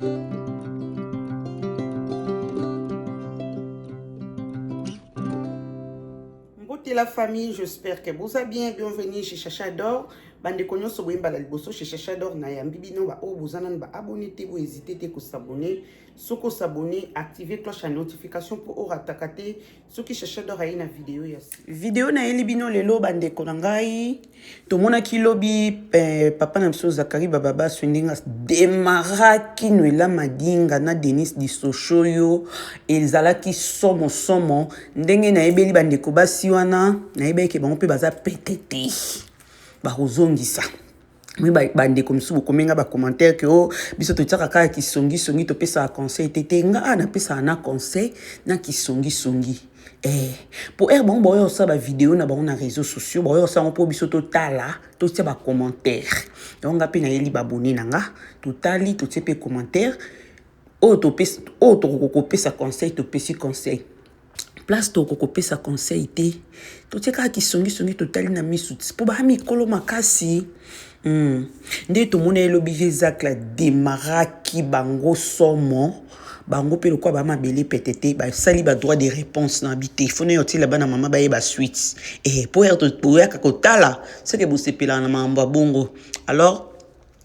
Beauté la famille, j'espère que vous allez bien. Bienvenue chez Chacha d'Or. Bande konyo so boyemba la liboso chez Chacha d'Or na yambi bino ba o bozana ba abonner te, vous hésitez te ko s'abonner. Soko s'abonner, activer cloche à notification pour aura takate ce qui Chacha d'Or a une vidéo yasi. Vidéo na yeli bino lelo bande konangai. To mona ki lobi papa na mso Zakari baba swendinga demaraki noela madinga na Denis di Sochoyo elzalaki somo ndenge na ebeli bande ko basi wana na ebeke bango pe baza petete barozongisa mi bande comme si bokomenga ba commentaire que oh biso to tsaka ka ki songi to pesa conseil tete nga na pesa na conseil na ki songi pour bon boyo sa ba vidéo na ba na réseaux sociaux boyo sa on po biso to tala to tsa ba commentaire donc nga pe na yeli ba abonné nanga to tali to tsa pe commentaire o to pesa o to ko pesa conseil to pesi conseil place to ko pesa conseil te to tsaka ki songi to tali na misu po ba mi kolo makasi nde to mona elobi Zak la demaraki bango somo bango pe lokwa ba mabele petete ba sali ba droit de réponse na bité fone yoti la bana mama ba ye ba suite pour ya kakotala c'est que vous sepela na mamba bongo alors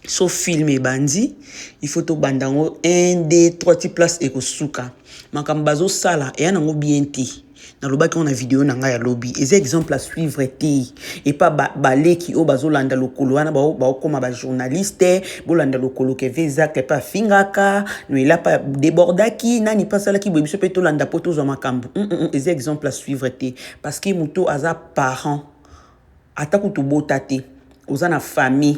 so filme bandi il faut to bandango 1 2 3 ti place e ko suka makambazo sala e yango bien ti na lobaki on a vidéo na nga ya lobby et exemple à suivre ti et pas balé qui o bazolanda lokolo wana ba koma ba journaliste bolanda lokolo ke Zak pas fingaka no il a pas débordaki nani pas sala ki bobiso pe to landa poto zo makambo et exemple à suivre ti parce que muto aza parent ataku to botate ozana famille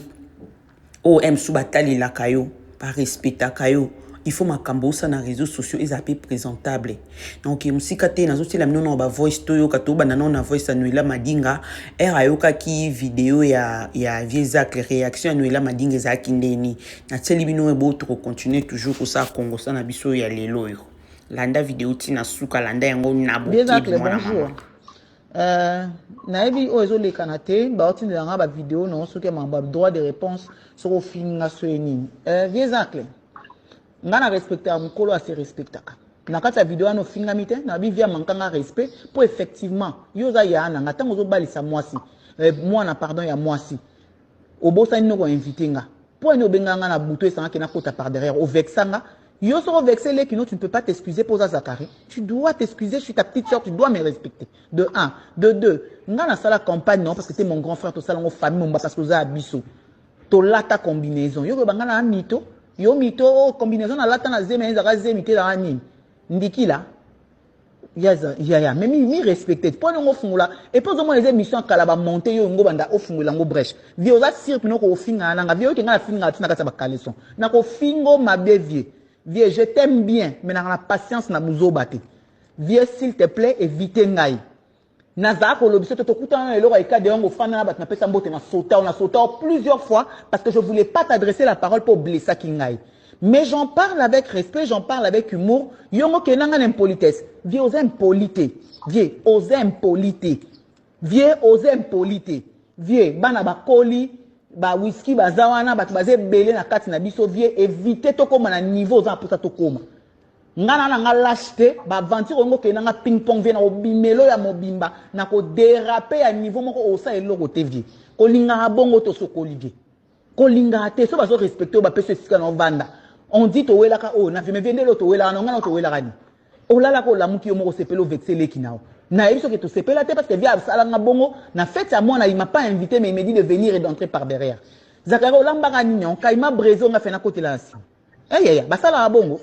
o m subatali la kayo par respecta kayo il faut makambo ça na réseaux sociaux ils appellent présentable donc musikate nazo tela mino ba voice toyo katoba na na voice anuela madinga ayoka ki vidéo ya Zak réaction anuela madinga za kindeni na teli bino ebo to continuer toujours pour ça Congo ça na biso ya lelo yo landa vidéo tina suka landa yango na boki mwana mama na ebi o ezo lekana te ba otindela nga ba vidéo non soki ba droit de réponse soko finga soeni Zak nga na respecter mukolo a se respectaka na kati ya vidéo ano finga mite na bi via mankanga respect pour effectivement yoza ya na ngatango zo balisa mwasi mwana pardon ya mwasi obosa ni no ko inviter nga pour eno benga nga na buto esanga ke na kota par derrière au vexanga yo soko vexer les kino tu ne peux pas t'excuser pour ça Zakari tu dois t'excuser je suis ta petite sœur tu dois me respecter de 1 de 2 nga na sala campagne non parce que t'es mon grand frère to sala ngo famille mon parce que za biso to lata combinaison yo banga na mito yo mito combinaison na lata na zeme ezaka zemite la nini ndikila ya mais mi respecter pour ngo fungula et pour moi les émissions kala ba monter yo ngo banda ofungula ngo brèche vie za sir pino ko finga na nga vie ke nga finga tina kata ba kaleson na ko fingo mabe vie je t'aime bien mais na la patience na muzobate vie s'il te plaît éviter ngai na za ko lobiso to kutana na eloko ika de ngo fana na bat na pesa mbote na sauta plusieurs fois parce que je voulais pas t'adresser la parole pour blesser kingai mais j'en parle avec respect j'en parle avec humour yongo kenanga n'impolitesse vie aux impolité vie aux impolité vie aux impolité vie bana ba koli ba whisky bazawana bat baze belé na kati na biso vie éviter to koma na niveau za pour ça to koma ngana na nga lâcheté ba aventure ngo ke na ping pong vie na obimelo ya mobimba na ko déraper à niveau moko osa eloko te vie ko linga bongo to sokolivier ko linga te so ba so respecter ba peso sika na vanda on dit to wela ka o na me vende lo to wela na ngana to wela kani o lala ko la muki yo moko sepelo vexer le kinao na ebiso ke to sepela te parce que via sala nga bongo na fête à moi na il m'a pas invité mais il m'a dit de venir et d'entrer par derrière Zakari olamba ka nyon kaima brezo nga fena côté là ya ba sala bongo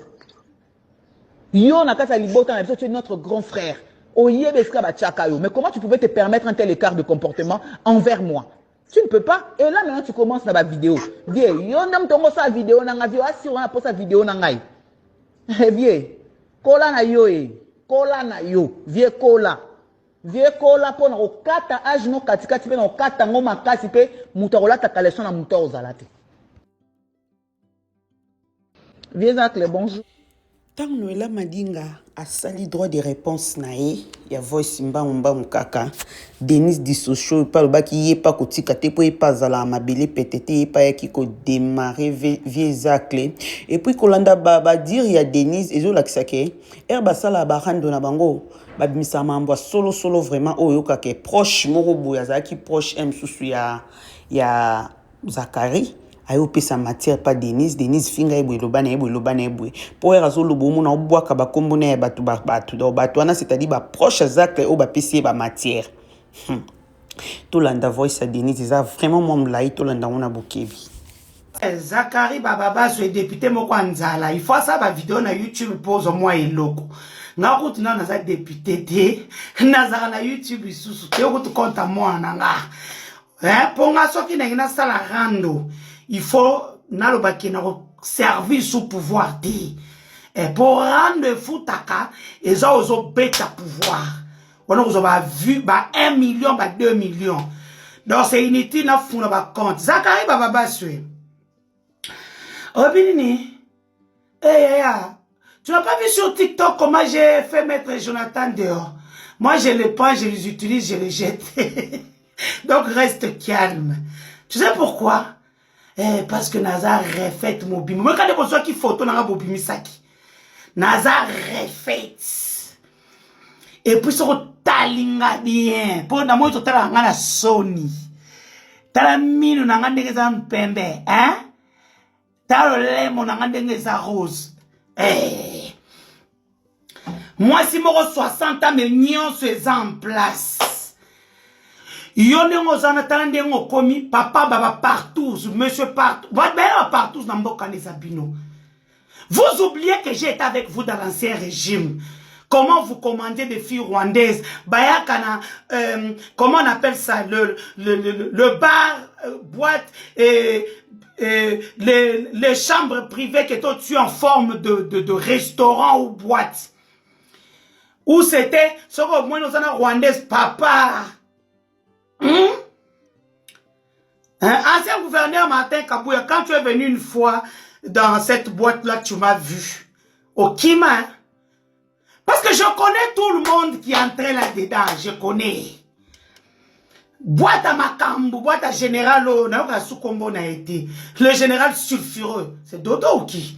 yo na kasa libota na biso tu es notre grand frère oyebeska ba tchaka yo mais comment tu pouvais te permettre un tel écart de comportement envers moi tu ne peux pas et là maintenant tu commences dans la vidéo vie yo ndam tongo sa vidéo na nga vie asi on a posa vidéo na ngai vie kola na yo kola na yo vie kola po na okata age no katikati pe na okata ngo makasi pe muto kolata kaleson na muto ozalate vie Zak le bonjour Tant Noëlla Madinga a sali droit de réponse nae ya voice mba mukaka Denise Dissosho pa lobaki ye pa kotika te po e pa zala mabele petete e pa yaki ko démarrer vieux accle et puis kolanda ba dire ya Denise ezo lakisake basala ba rando na bango ba bimisa mambo solo vraiment oyo kake proche moko boya zaki proche msusu ya Zakari ayo pesa matière pas Denise finga ebwe lobana ebwe pour razo lobo na obwaka ba kombo na batu wana c'est-à-dire ba proche Zak o ba pesi ba matière to landa voice à Denise ça vraiment mom lai to landa ona bokebi Zakari baba so député moko nzala il faut ça ba vidéo na YouTube pose moi eloko nga kuti na za député te nazara na YouTube isusu te ko to compte moi nanga ponga soki na ina sala rando il faut nalobaki na service au pouvoir dit et pour rendre foutaka et ça ozo beta pouvoir on ozo ba vu ba 1 million ba 2 millions donc c'est inutile na funa ba compte Zakari baba swe obinini tu n'as pas vu sur TikTok comment j'ai fait mettre Jonathan dehors? Moi je les prends, je les utilise, je les jette. Donc reste calme. Tu sais pourquoi? Parce que Naza refait mon bim. Moi, quand il y a qui photo, Naza bobimi saki. Naza refait. Et puis, sur talinga bien. Pour na moi, tu as la Sony. T'as la mine, on a un pembe. Hein? T'as le lait, on a un rose. Moi, si moi, 60 ans, mes nions sont en place. Yone ngozana talande ngo komi papa baba partout monsieur partout partout na mboka nezabino. Vous oubliez que j'ai été avec vous dans l'ancien régime. Comment vous commandez des filles rwandaises? Bayakana, comment on appelle ça? Le bar, boîte et les chambres privées qui étaient en forme de restaurant ou boîte. Où c'était, ce que moi nous avons rwandaise papa. Ancien gouverneur Martin Kabouya, quand tu es venu une fois dans cette boîte-là, tu m'as vu. Au Kima. Parce que je connais tout le monde qui est entré là-dedans. Je connais. Boîte à Makambo, boîte à Général, le général sulfureux. C'est Dodo ou qui?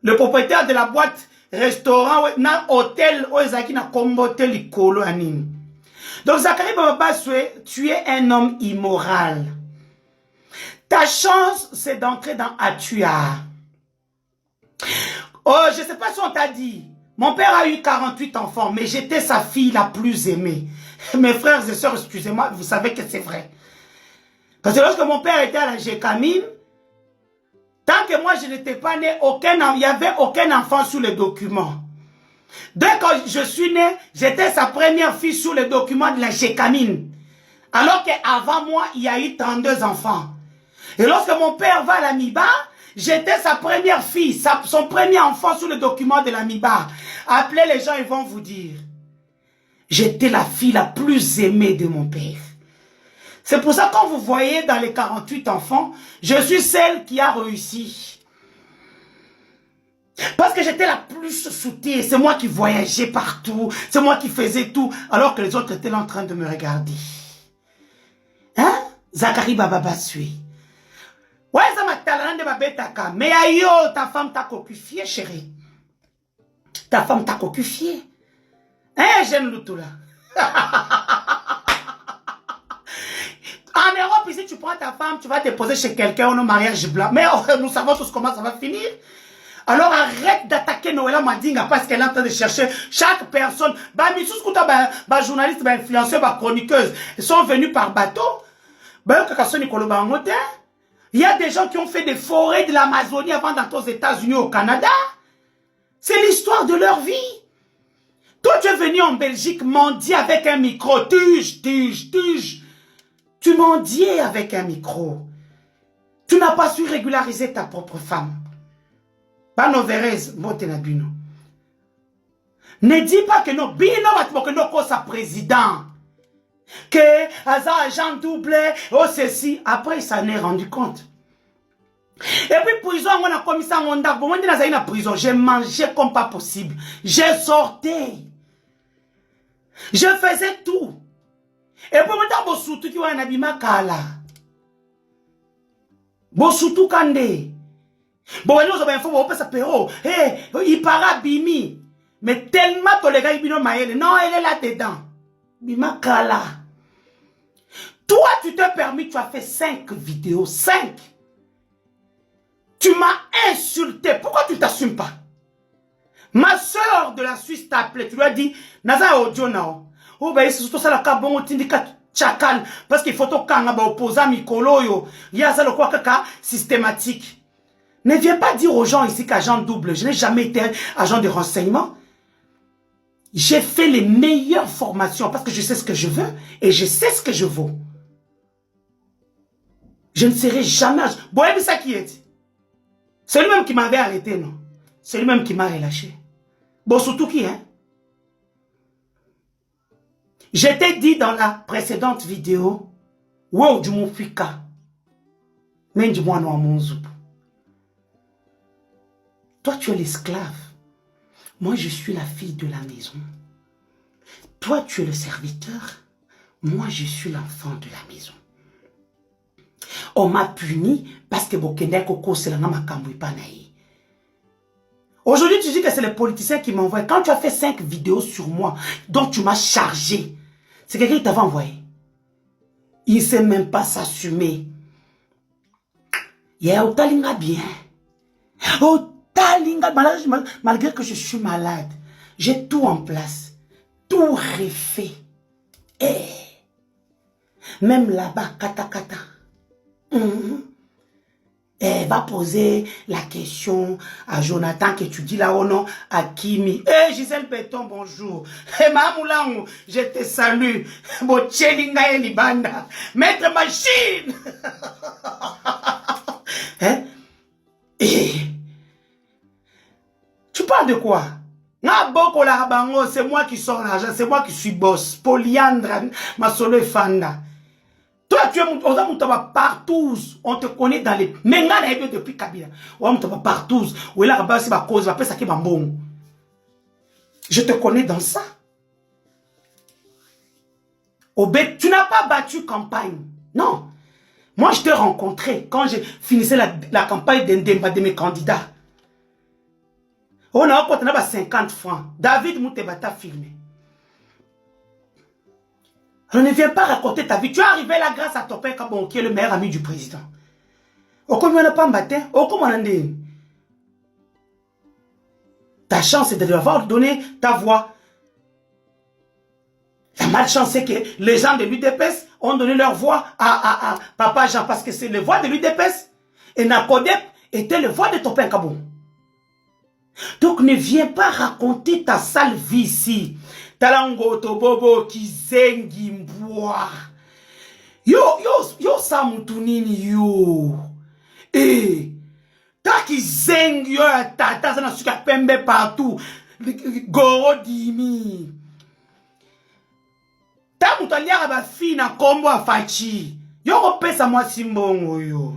Le propriétaire de la boîte, restaurant, hôtel, hôtel, donc Zakari Baba Soué, tu es un homme immoral. Ta chance, c'est d'entrer dans Atua. Oh, je ne sais pas si on t'a dit. Mon père a eu 48 enfants, mais j'étais sa fille la plus aimée. Mes frères et sœurs, excusez-moi, vous savez que c'est vrai. Parce que lorsque mon père était à la Gécamine, tant que moi je n'étais pas né, il n'y avait aucun enfant sous les documents. Dès que je suis né, j'étais sa première fille sur les documents de la Gécamine. Alors qu'avant moi, il y a eu 32 enfants. Et lorsque mon père va à la Miba, j'étais sa première fille, son premier enfant sur les documents de la Miba. Appelez les gens, ils vont vous dire. J'étais la fille la plus aimée de mon père. C'est pour ça que quand vous voyez dans les 48 enfants, je suis celle qui a réussi. Parce que j'étais la plus soutenue, c'est moi qui voyageais partout, c'est moi qui faisais tout, alors que les autres étaient là en train de me regarder. Hein? Zakari Baba Basui. Ouais, ça m'a talent de ma bêtaka. Mais ayo, ta femme t'a cocufié, chérie. Ta femme t'a cocufié. Hein, j'aime le tout là. En Europe, ici, tu prends ta femme, tu vas te poser chez quelqu'un, on a un mariage blanc. Mais nous savons tous comment ça va finir. Alors arrête d'attaquer Noëlla Madinga parce qu'elle est en train de chercher chaque personne. Journaliste, influenceur, chroniqueuse, ils sont venus par bateau. Il y a des gens qui ont fait des forêts de l'Amazonie avant d'entrer aux États-Unis, au Canada. C'est l'histoire de leur vie. Toi, tu es venu en Belgique mendier avec un micro. Tuge. Tu mendiais avec un micro. Tu n'as pas su régulariser ta propre femme. Bano Verez, Motenabino. Ne dis pas que non, Bino va sa président. Que Aza agent doublé, oh ceci. Après, il s'en est rendu compte. Et puis prison, on a commis ça, on a dit dans prison, j'ai mangé comme pas possible. J'ai sorti. Je faisais tout. Et puis maintenant, surtout qui va en abima kala. Surtout kande. Bon, nous avons info, on peut s'appeler, oh, il para bimi. Mais tellement que les gars, ils non, elle est là-dedans. Bima kala. Toi, tu t'es permis, tu as fait 5 vidéos, 5. Tu m'as insulté. Pourquoi tu t'assumes pas? Ma soeur de la Suisse t'a appelé. Tu lui as dit, Naza audio nao. Oh, ben, c'est surtout ça la cabon, tindika chakal. Parce qu'il faut que tu opposant Mikolo yo. Il y a ça le quoi kaka systématique. Ne viens pas dire aux gens ici qu'agent double. Je n'ai jamais été agent de renseignement. J'ai fait les meilleures formations parce que je sais ce que je veux et je sais ce que je vaux. Je ne serai jamais... Bon, et ça qui est. C'est lui-même qui m'avait arrêté, non? C'est lui-même qui m'a relâché. Bon, surtout qui, hein? J'étais dit dans la précédente vidéo, wow, du mon fika. Mais du moi, non, mon zoup. Toi, tu es l'esclave. Moi, je suis la fille de la maison. Toi, tu es le serviteur. Moi, je suis l'enfant de la maison. On m'a puni parce que Bokende Koko, c'est la nama Panaï. Aujourd'hui, tu dis que c'est les politiciens qui m'envoient. Quand tu as fait 5 vidéos sur moi, dont tu m'as chargé, c'est quelqu'un qui t'avait envoyé. Il ne sait même pas s'assumer. Il y a Otalinga bien. Otalinga, malgré que je suis malade, j'ai tout en place. Tout refait. Et même là-bas, kata. Elle va poser la question à Jonathan que tu dis là au nom à Kimi. Gisèle Béton, bonjour. Mamoulang, je te salue. Bochelinga et Libanda. Maître machine. Hein? Tu parles de quoi? C'est moi qui sors l'argent, c'est moi qui suis boss. Polyandre, ma solo fanda. Toi, tu es partout. On te connaît dans les... Mais on a depuis Kabila. On te partout. Je te connais dans ça. Tu n'as pas battu campagne. Non. Moi, je t'ai rencontré quand j'ai finissé la campagne de mes candidats. On a 50 francs. David Moutebata filmé. On ne vient pas raconter ta vie. Tu es arrivé là grâce à Topin Kabon, qui est le meilleur ami du président. Au combien on n'a pas battu? Au comment on a dit? Ta chance, c'est de devoir donner ta voix. La malchance, c'est que les gens de l'UDPS ont donné leur voix à Papa Jean, parce que c'est le voix de l'UDPS. Et Nakodep était le voix de Topin Kabon. Donc ne viens pas raconter ta sale vie ici. Talango tobobo kizengi mbwa. Yo samutunini yo. Ta kizengi yo tata sana suka pembe partout. Goro dimi. Ta mutaliara ba fina kombo afachi. Yo kopesa mwa simbongo yo.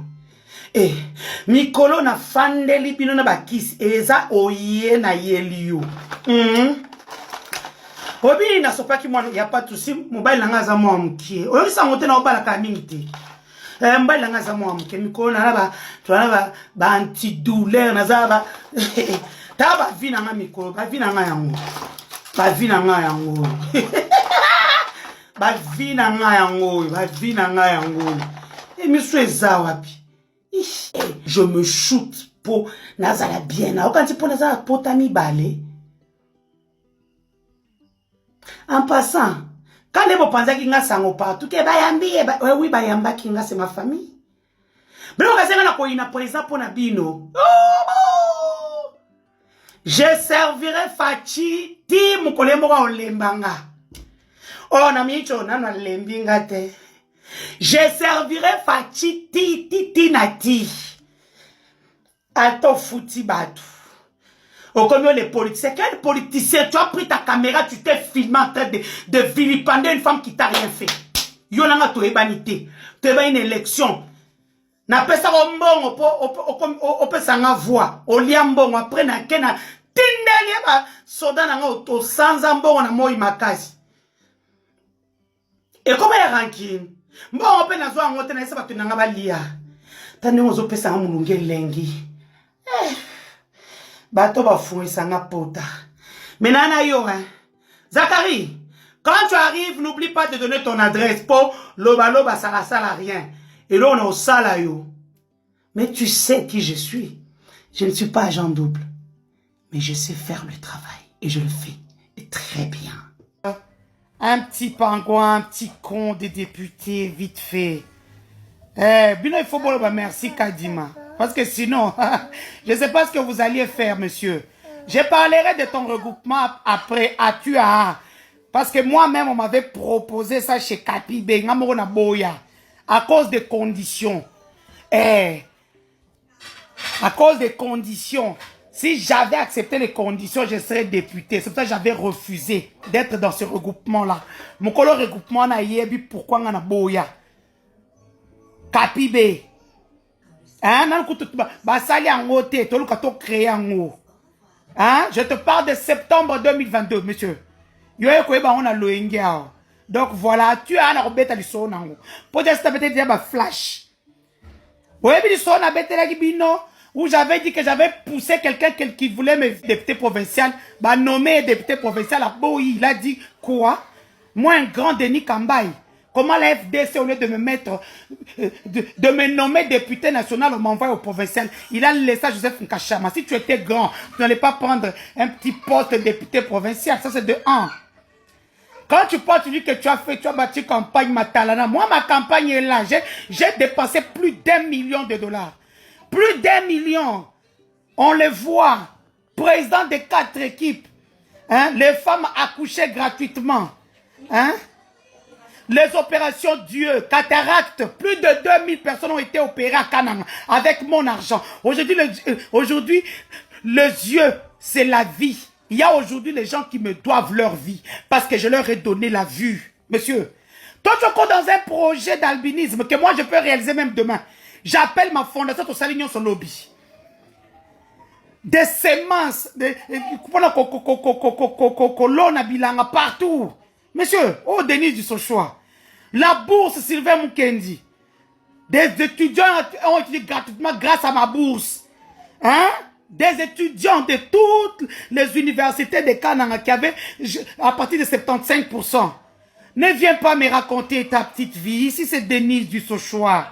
Mikolo na fandeli pino na bakisi eza oye na yeliyo. Obi na sopa ki mwana ya pas de souci mobile nanga za mwa mkie. Oyo sa ngote na obala ka mingi te. Mobile nanga za mwa mkie mikolo na ba antidouleur na za ba ta ba vina nga mikolo ba vina nga yango. Ba vina nga yango. Ba vina nga yango, ba vina nga yango. Monsieur eza wapi? Je me shoot pour Nazala bien. Quand tu pour Nazala potami balé. En passant, quand les gens pensent qu'ils nga sango partout, que bayambi, oui bayamba kinga c'est ma famille. Mais on va dire qu'on a pour exemple pour Nabino. Je servirai Fachi ti mukolemo wa olembanga. Oh na micho na na lembinga te. Je servirai Fachi ti nati. Ato fouti batu. Au combien les politiciens, quel politicien, tu as pris ta caméra, tu t'es filmé en train de vilipender une femme qui t'a rien fait. Yonanga to ebanité. Tu as une élection. Na pesa ko mbongo po opesa nga voix. Olia mbongo après na kena tindeli ba soda na nga to sanza mbongo na moi makasi. Et comment ya rankine? Mbongo pe na zo ngote na isa batu na nga balia. Tande ozo pesa nga mulunge lengi. Bato ba fouisa nga pota. Menana yo hein. Zachary, quand tu arrives, n'oublie pas de donner ton adresse pour loba ça la sala rien. Et là, on est au salayo. Mais tu sais qui je suis. Je ne suis pas agent double. Mais je sais faire le travail. Et je le fais. Et très bien. Un petit pingouin, un petit con des députés, vite fait. Bino, il faut bon, merci Kadima. Parce que sinon, je ne sais pas ce que vous alliez faire, monsieur. Je parlerai de ton regroupement après à Tua. Parce que moi-même, on m'avait proposé ça chez Kapibe, à cause des conditions. À cause des conditions. Si j'avais accepté les conditions, je serais député. C'est pour ça que j'avais refusé d'être dans ce regroupement-là. Mon colo regroupement na yebi pourquoi on a boya. Kapibe. Hein, je te parle de septembre 2022, monsieur. Donc voilà, tu as un robet à l'issue. Pour dire que tu as un flash. Où j'avais dit que j'avais poussé quelqu'un qui voulait me député provincial, nommé député provincial à Boyi. Il a dit quoi? Moi, un grand Denis Kambaye. Comment la FDC, au lieu de me mettre, de me nommer député national, on m'envoie au provincial. Il a laissé à Joseph Nkachama. Si tu étais grand, tu n'allais pas prendre un petit poste de député provincial. Ça, c'est de 1. Quand tu parles, tu dis que tu as battu campagne Matalana. Moi, ma campagne est là. J'ai dépensé plus d'1 million de dollars. Plus d'1 million. On les voit. Président des 4 équipes. Hein? Les femmes accouchées gratuitement. Hein? Les opérations Dieu, cataracte, plus de 2000 personnes ont été opérées à Kananga avec mon argent. Aujourd'hui, les yeux, c'est la vie. Il y a aujourd'hui les gens qui me doivent leur vie parce que je leur ai donné la vue. Monsieur, toi tu es encore dans un projet d'albinisme que moi je peux réaliser même demain. J'appelle ma fondation au Salignon son lobby. Des semences, partout. Monsieur, oh Denis du Sochois. La bourse Sylvain Mukendi. Des étudiants ont étudié gratuitement grâce à ma bourse. Hein? Des étudiants de toutes les universités de Kananga qui avaient à partir de 75%. Ne viens pas me raconter ta petite vie. Ici, c'est Denis du Sochois.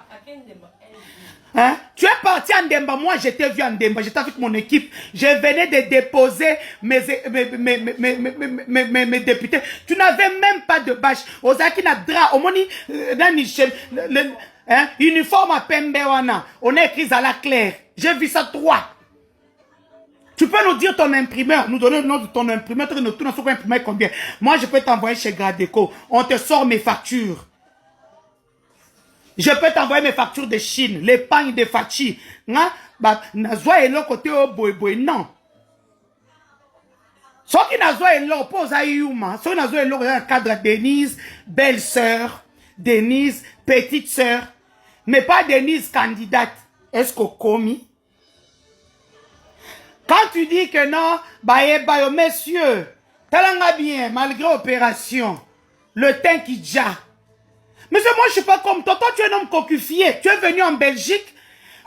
Hein? Tu es parti en Demba, moi j'étais vu en Demba, j'étais avec mon équipe, je venais de déposer mes députés. Tu n'avais même pas de bâche. Ozaki na dra, omoni na nichel, uniforme à Pembewana, on a écrit à la claire. J'ai vu ça 3. Tu peux nous dire ton imprimeur, nous donner le nom de ton imprimeur, nous imprimer combien. Moi je peux t'envoyer chez Gradeco, on te sort mes factures. Je peux t'envoyer mes factures de Chine, l'épargne de Fachi. Non. Ce qui n'a pas été pose à Yuma, ce qui n'a pas été dans le cadre de Denise, belle-sœur, Denise, petite-sœur, mais pas Denise candidate. Est-ce qu'on commis? Quand tu dis que non, messieurs, talanga bien, malgré opération, le teint qui déjà. Mais moi, je ne suis pas comme toi. Toi, tu es un homme cocufié. Tu es venu en Belgique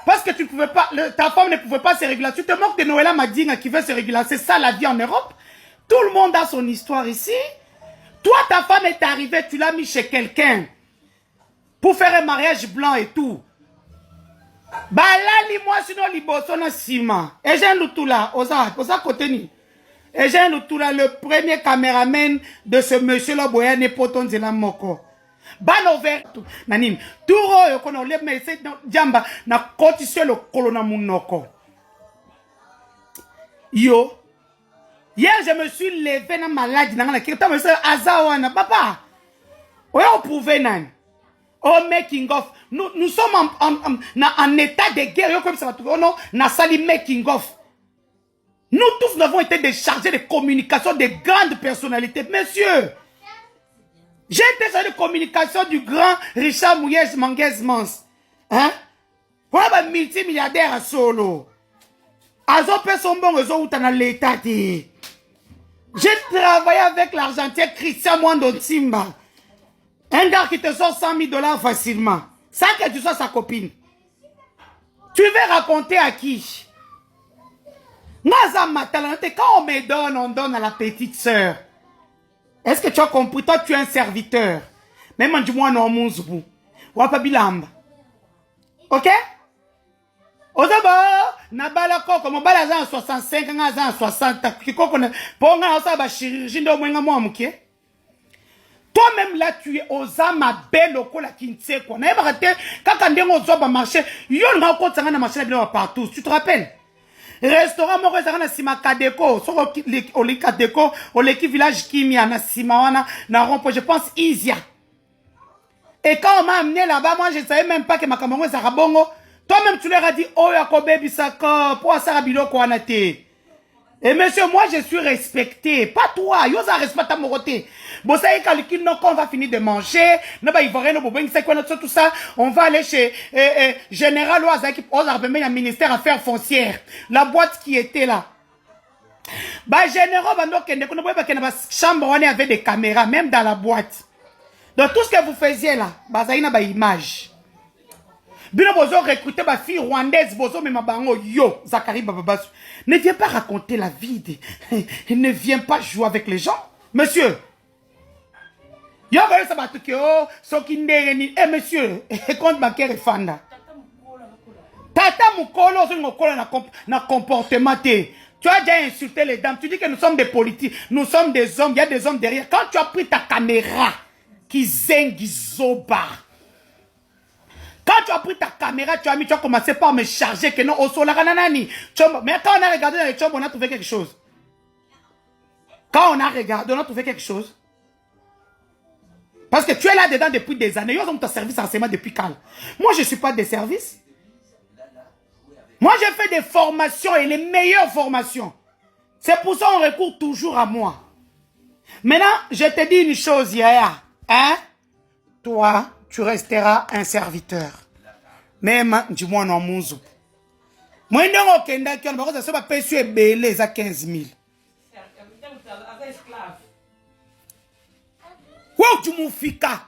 parce que tu ne pouvais pas, ta femme ne pouvait pas se réguler. Tu te moques de Noëlla Madinga qui veut se réguler. C'est ça la vie en Europe. Tout le monde a son histoire ici. Toi, ta femme est arrivée, tu l'as mis chez quelqu'un pour faire un mariage blanc et tout. Bah là, moi, sinon, libosona sima. Et j'ai un loutoula, osa côté ni. Et j'ai un loutoula, le premier caméraman de ce monsieur-là, Boyane Potonzela Moko. Bano vert nanim turo yo kono le mese jamba na koti sur le colonna munoko yo hier je me suis levé na malade na quelque temps monsieur azawana papa oya prouver nan au making of nous sommes en état de guerre yo comme ça va non na sali making of nous tous nous avons été déchargés de communication de grandes personnalités messieurs. J'ai été chargé de communication du grand Richard Mouyez Manguez Mans. Hein? Quoi ba multimilliardaire à solo. Azo pe son bon réseau dans l'état. J'ai travaillé avec l'argentier Christian Mwando Timba. Un gars qui te sort 100 000 $ facilement. Sans que tu sois sa copine. Tu veux raconter à qui? Quand on me donne, on donne à la petite sœur. Est-ce que tu as compris? Toi, tu es un serviteur. Même dis-moi non, mouzbou. Ou pas bilamba. Ok? Ozaba, nabala koko, mon bala 65, 60, kiko kone, ponga osa ba chirurgie ndo mwenga mwa muke. Toi-même là, tu es aux ma belle au la kintse quoi. Na yeba kate, kaka ndengo zoba marché, yon nga ko tsanga na marché na partout. Tu te rappelles? Restaurant moko ezaka na sima Kadeko, soko oli Kadeko, oleki village Kimia na sima wana na rompo, je pense Izia. Et quand on m'a amené là-bas, moi je savais même pas que ma Cameroun est bongo. Toi-même tu leur as dit oh Yakobe Bisaka pour Sarabilo Kwanate. Et monsieur, moi je suis respecté, pas toi, yosa respecte mon côté. Bon ça y calcule non qu'on va finir de manger, non bah il va rien au boubin, c'est quoi notre tout ça, on va aller chez Général Oazaki, le ministère Affaires foncières, la boîte qui était là. Bah Général chambre on avait des caméras même dans la boîte. Donc tout ce que vous faisiez là, bah ça y a ba image. Bino bozo recruter ma fille rwandaise bozo mais ma bango yo Zakari Bababasu. Ne viens pas raconter la vie. Ne viens pas jouer avec les gens. Monsieur. Yo va ça batuke oh sokinde ni eh monsieur compte bancaire fanda. Tata mukolo zo ngokolo na comportement te. Tu as déjà insulté les dames. Tu dis que nous sommes des politiques, nous sommes des hommes, il y a des hommes derrière. Quand tu as pris ta caméra qui zengi zoba. Quand tu as pris ta caméra, tu as commencé par me charger que non, au sol, mais quand on a regardé dans les chambres, on a trouvé quelque chose. Quand on a regardé, on a trouvé quelque chose. Parce que tu es là-dedans depuis des années. Ils ont ton service enseignement depuis quand? Moi, je ne suis pas des services. Moi, j'ai fait des formations et les meilleures formations. C'est pour ça qu'on recourt toujours à moi. Maintenant, je te dis une chose, Yaya. Hein? Toi, tu resteras un serviteur. Même, dis-moi non, mouzou. Moi, je ne sais pas si tu belé à 15 000. Tu m'oufika.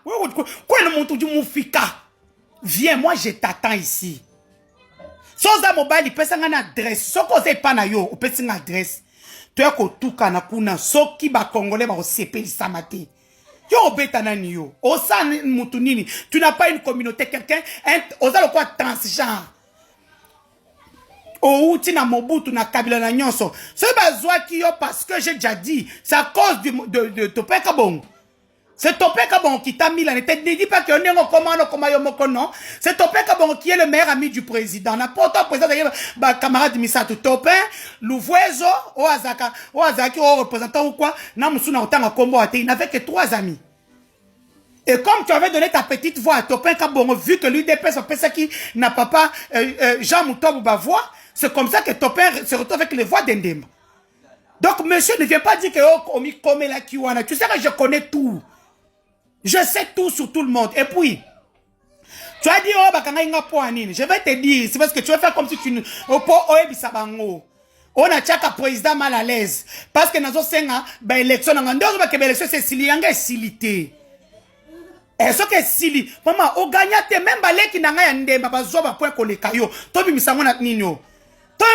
Quoi le montou du moufika? Viens, moi, je t'attends ici. Soza mobile, il peut s'en adresse. So ko se pas na yo, il peut s'en adresse. Tu es ko tuka na kuna, so ki ba congolais ba sepe samate. Yo beta nani yo. Osa mutunini. Tu n'as pas une communauté, quelqu'un, osa le quoi transgenre. Oh, tu n'as Mobutu, na Kabila na nyonso. C'est besoin qui yo parce que j'ai déjà dit, c'est à cause de Topé Kabong. C'est Topé Kabong qui t'a mis là. Ne dis pas que on est comment non. C'est Topé Kabong qui est le meilleur ami du président. N'importe quel président, camarade Misato Topé, Louvoiso, Oazaki, représentant ou quoi, il n'avait que 3 amis. Et comme tu avais donné ta petite voix à Topé Kabong, vu que l'UDP, qui n'a pas Jean Moutob ou voix, c'est comme ça que Topé se retrouve avec les voix d'Endem. Donc, monsieur, ne viens pas dire que tu sais que je connais tout. Je sais tout sur tout le monde. Et puis, tu as dit, je vais te dire, c'est parce que tu vas faire comme si tu ne... On a tchaka président mal à l'aise. Parce que nous avons une élection, c'est silité. Et ce que sili, maman, on gagne même balé qui n'a rien de ma bazoa pour qu'on les caillots. Toi, tu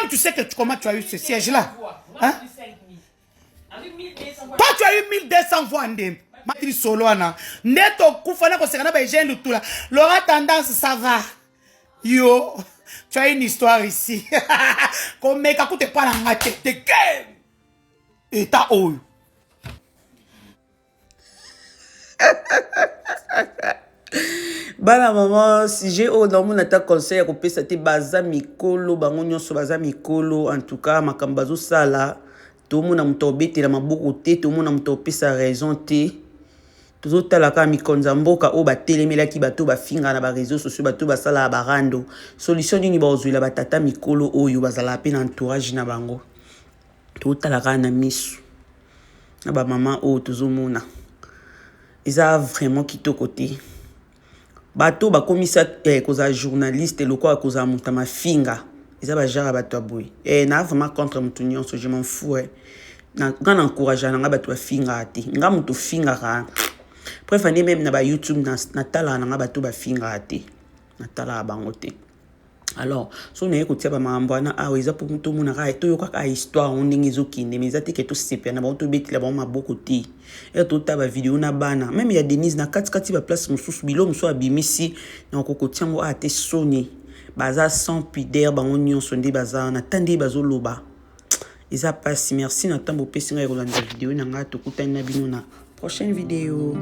tu sais que comment tu as eu ce siège-là. Hein? Toi, tu as eu 1200 voix en dem. Matri Soloana. Neto Koufana Kosekana Bajen tout là. L'aura tendance, ça va. Yo, tu as une histoire ici. Comme mec, écoute pas la tête. T'es game. Et t'as haut. Bana maman, si j'ai au dans mon attaque conseil à couper c'était baza mikolo, bango nyonso baza mikolo, en tout cas makambazo sala, tout le monde a m'tobé la maboko té, tout le monde a m'topé sa raison té. Tout autres la ka mikonzamboka o ba telemela ki bato ba finga na ba réseaux sociaux bato ba sala barando. Solution ni ba ozula ba tata mikolo oyo bazala pe na entourage na bango. Tout la ka na misu. Na ba maman o tozomona. Ils a vraiment quitté côté. bato bakomisa koza journaliste lokola koza muta mafinga eza ba jara bato aboy na vraiment contre mutu nyonso je m'en fous na ngana encourager na bato bafinga ate nga mutu finga ka préféré même na ba YouTube na tala na bato bafinga ate na tala bango te. Alors so na écouter ba mambana eza pour mutu mona ka to yoka histoire on ndenge ezokinde mais ezati ke to sepia na ba to betila ba maboko te to ta ba vidéo na bana même ya Denise na kati ba place mususu bilo musu abimisi na kokotiango ate soni baza sans pudeur ba onyon sonde baza na tande bazoloba eza pas merci na tambo pesi nga kolanda vidéo na nga to kutana bino na prochaine vidéo.